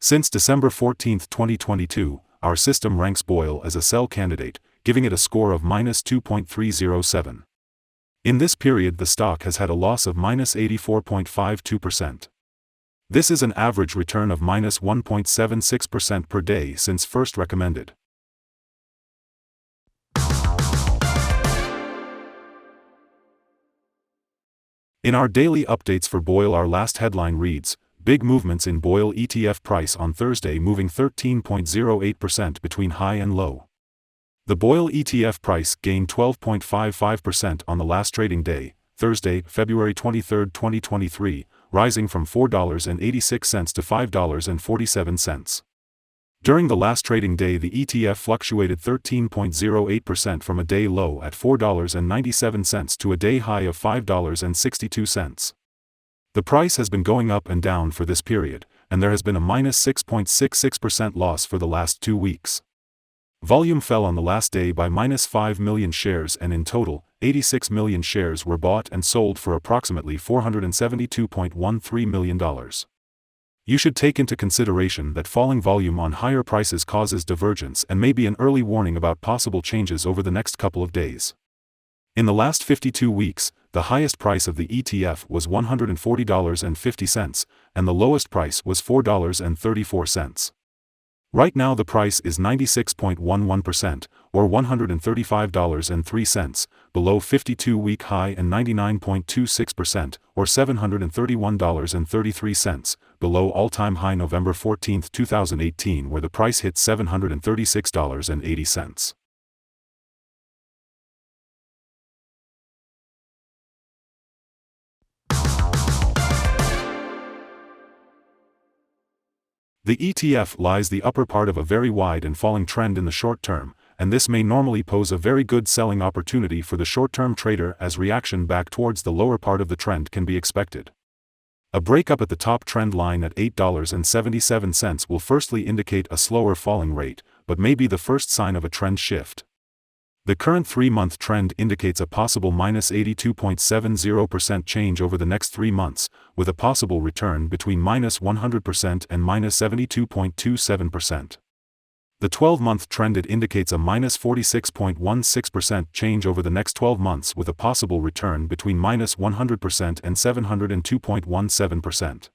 Since December 14, 2022, our system ranks BOIL as a sell candidate, giving it a score of -2.307. In this period the stock has had a loss of -84.52%. This is an average return of -1.76% per day since first recommended. In our daily updates for BOIL, our last headline reads, "Big movements in BOIL ETF price on Thursday, moving 13.08% between high and low." The BOIL ETF price gained 12.55% on the last trading day, Thursday, February 23, 2023, rising from $4.86 to $5.47. During the last trading day the ETF fluctuated 13.08% from a day low at $4.97 to a day high of $5.62. The price has been going up and down for this period, and there has been a -6.66% loss for the last 2 weeks. Volume fell on the last day by -5 million shares, and in total, 86 million shares were bought and sold for approximately $472.13 million. You should take into consideration that falling volume on higher prices causes divergence and may be an early warning about possible changes over the next couple of days. In the last 52 weeks, the highest price of the ETF was $140.50, and the lowest price was $4.34. Right now the price is 96.11%, or $135.03, below 52-week high, and 99.26%, or $731.33, below all-time high November 14, 2018, where the price hit $736.80. The ETF lies the upper part of a very wide and falling trend in the short term, and this may normally pose a very good selling opportunity for the short-term trader, as reaction back towards the lower part of the trend can be expected. A breakup at the top trend line at $8.77 will firstly indicate a slower falling rate, but may be the first sign of a trend shift. The current 3-month trend indicates a possible -82.70% change over the next 3 months, with a possible return between -100% and -72.27%. The 12-month trend indicates a -46.16% change over the next 12 months, with a possible return between -100% and 702.17%.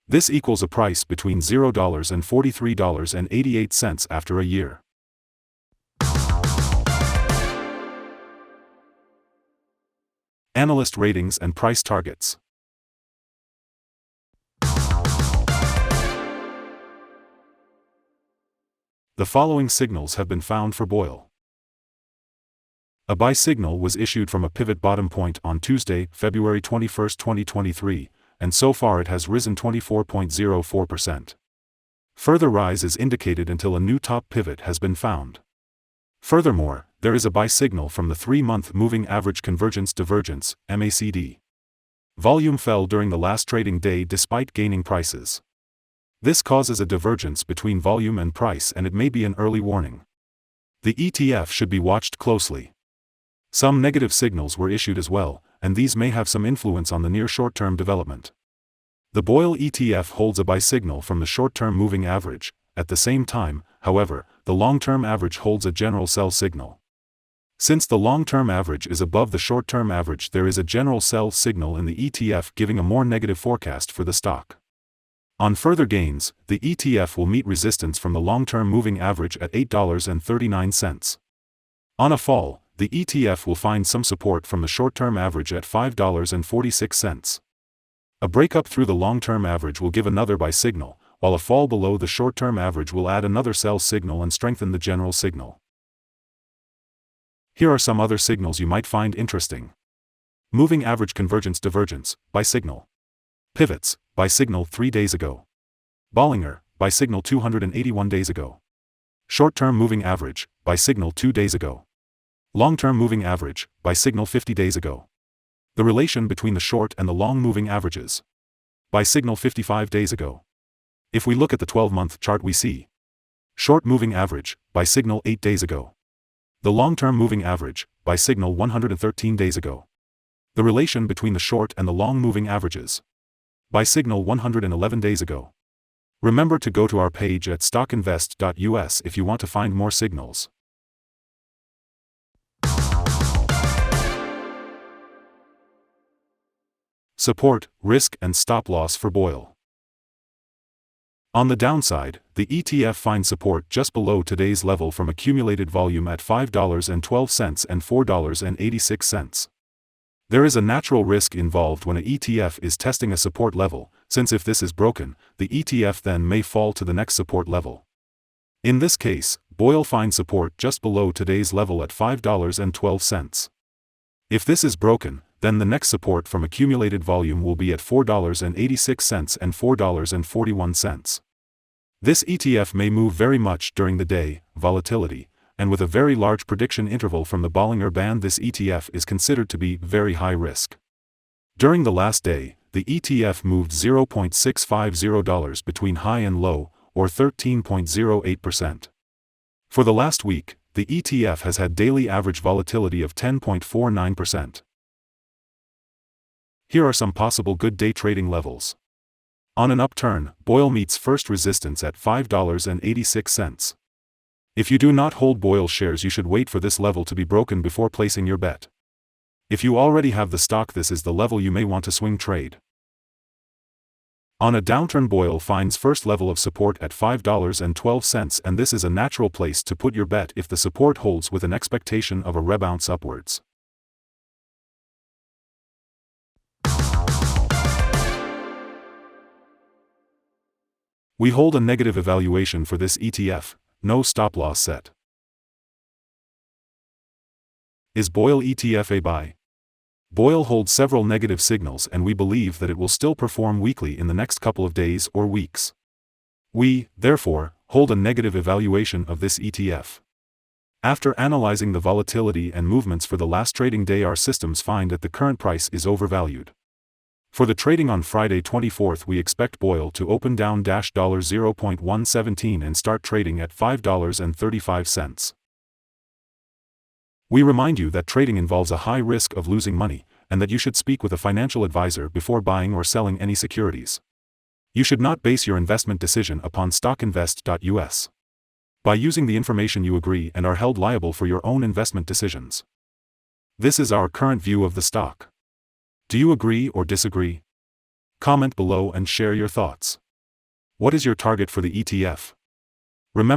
This equals a price between $0 and $43.88 after a year. Analyst ratings and price targets. The following signals have been found for BOIL. A buy signal was issued from a pivot bottom point on Tuesday, February 21, 2023, and so far it has risen 24.04%. Further rise is indicated until a new top pivot has been found. Furthermore, there is a buy signal from the 3-month moving average convergence divergence, MACD. Volume fell during the last trading day despite gaining prices. This causes a divergence between volume and price, and it may be an early warning. The ETF should be watched closely. Some negative signals were issued as well, and these may have some influence on the near short-term development. The BOIL ETF holds a buy signal from the short-term moving average. At the same time, however, the long-term average holds a general sell signal. Since the long-term average is above the short-term average, there is a general sell signal in the ETF, giving a more negative forecast for the stock. On further gains, the ETF will meet resistance from the long-term moving average at $8.39. On a fall, the ETF will find some support from the short-term average at $5.46. A breakup through the long-term average will give another buy signal, while a fall below the short-term average will add another sell signal and strengthen the general signal. Here are some other signals you might find interesting. Moving average convergence divergence, buy signal. Pivots, buy signal 3 days ago. Bollinger, buy signal 281 days ago. Short-term moving average, buy signal 2 days ago. Long-term moving average, buy signal 50 days ago. The relation between the short and the long moving averages. Buy signal 55 days ago. If we look at the 12-month chart, we see short moving average, buy signal 8 days ago. The long-term moving average, buy signal 113 days ago. The relation between the short and the long moving averages. Buy signal 111 days ago. Remember to go to our page at StockInvest.us if you want to find more signals. Support, risk and stop loss for BOIL. On the downside, the ETF finds support just below today's level from accumulated volume at $5.12 and $4.86. There is a natural risk involved when an ETF is testing a support level, since if this is broken, the ETF then may fall to the next support level. In this case, BOIL finds support just below today's level at $5.12. If this is broken, then the next support from accumulated volume will be at $4.86 and $4.41. This ETF may move very much during the day, volatility, and with a very large prediction interval from the Bollinger Band, this ETF is considered to be very high risk. During the last day, the ETF moved $0.650 between high and low, or 13.08%. For the last week, the ETF has had daily average volatility of 10.49%. Here are some possible good day trading levels. On an upturn, BOIL meets first resistance at $5.86. If you do not hold BOIL shares, you should wait for this level to be broken before placing your bet. If you already have the stock, this is the level you may want to swing trade. On a downturn, BOIL finds first level of support at $5.12, and this is a natural place to put your bet if the support holds with an expectation of a rebound upwards. We hold a negative evaluation for this ETF, no stop loss set. Is BOIL ETF a buy? BOIL holds several negative signals, and we believe that it will still perform weakly in the next couple of days or weeks. We, therefore, hold a negative evaluation of this ETF. After analyzing the volatility and movements for the last trading day, our systems find that the current price is overvalued. For the trading on Friday 24th, we expect BOIL to open down $0.117 and start trading at $5.35. We remind you that trading involves a high risk of losing money, and that you should speak with a financial advisor before buying or selling any securities. You should not base your investment decision upon StockInvest.us. By using the information, you agree and are held liable for your own investment decisions. This is our current view of the stock. Do you agree or disagree? Comment below and share your thoughts. What is your target for the ETF? Remember